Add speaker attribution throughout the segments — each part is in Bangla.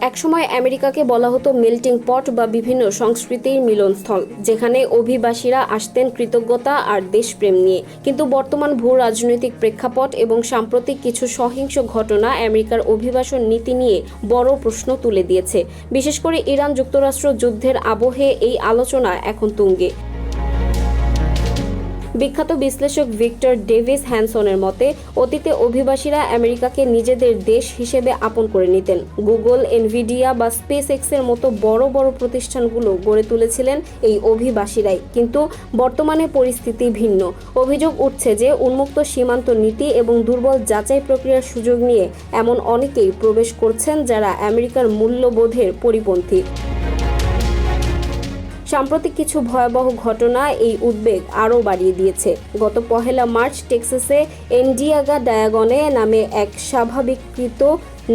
Speaker 1: একসময় আমেরিকাকে বলা হতো মেল্টিং পট বা বিভিন্ন সংস্কৃতির মিলনস্থল, যেখানে অভিবাসীরা আসতেন কৃতজ্ঞতা আর দেশপ্রেম নিয়ে। কিন্তু বর্তমান ভূ রাজনৈতিক প্রেক্ষাপট এবং সাম্প্রতিক কিছু সহিংস ঘটনা আমেরিকার অভিবাসন নীতি নিয়ে বড় প্রশ্ন তুলে দিয়েছে। বিশেষ করে ইরান যুক্তরাষ্ট্র যুদ্ধের আবহে এই আলোচনা এখন তুঙ্গে। বিখ্যাত বিশ্লেষক ভিক্টর ডেভিস হ্যানসনের মতে, অতীতে অভিবাসীরা আমেরিকাকে নিজেদের দেশ হিসেবে আপন করে নিতেন। গুগল, এনভিডিয়া বা স্পেস এক্সের মতো বড় বড় প্রতিষ্ঠানগুলো গড়ে তুলেছিলেন এই অভিবাসীরাই। কিন্তু বর্তমানে পরিস্থিতি ভিন্ন। অভিযোগ উঠছে যে উন্মুক্ত সীমান্ত নীতি এবং দুর্বল যাচাই প্রক্রিয়ার সুযোগ নিয়ে এমন অনেকেই প্রবেশ করছেন যারা আমেরিকার মূল্যবোধের পরিপন্থী। সাম্প্রতিক কিছু ভয়াবহ ঘটনা এই উদ্বেগ আরও বাড়িয়ে দিয়েছে। গত 1 মার্চ টেক্সাসে এন্ডিয়াগা ডায়াগনে নামে এক স্বাভাবিককৃত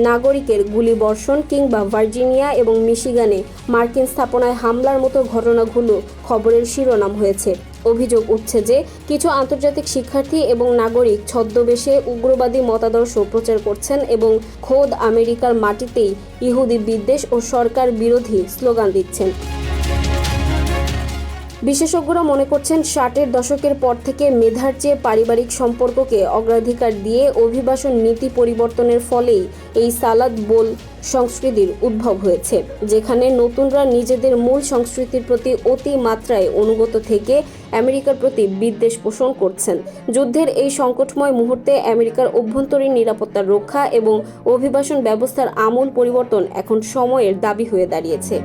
Speaker 1: নাগরিকের গুলিবর্ষণ, কিংবা ভার্জিনিয়া এবং মিশিগানে মার্কিন স্থাপনায় হামলার মতো ঘটনাগুলো খবরের শিরোনাম হয়েছে। অভিযোগ উঠছে যে কিছু আন্তর্জাতিক শিক্ষার্থী এবং নাগরিক ছদ্মবেশে উগ্রবাদী মতাদর্শ প্রচার করছেন এবং খোদ আমেরিকার মাটিতেই ইহুদি বিদ্বেষ ও সরকার বিরোধী স্লোগান দিচ্ছেন। বিশেষজ্ঞরা মনে করছেন 60-এর দশকের পর থেকে মেধার চেয়ে পারিবারিক সম্পর্ককে অগ্রাধিকার দিয়ে অভিবাসন নীতি পরিবর্তনের ফলেই এই সালাদ বোল সংস্কৃতির উদ্ভব হয়েছে, যেখানে নতুনরা নিজেদের মূল সংস্কৃতির প্রতি অতি মাত্রায় অনুগত থেকে আমেরিকার প্রতি বিদ্বেষ পোষণ করছেন। যুদ্ধের এই সংকটময় মুহূর্তে আমেরিকার অভ্যন্তরীণ নিরাপত্তার রক্ষা এবং অভিবাসন ব্যবস্থার আমূল পরিবর্তন এখন সময়ের দাবি হয়ে দাঁড়িয়েছে।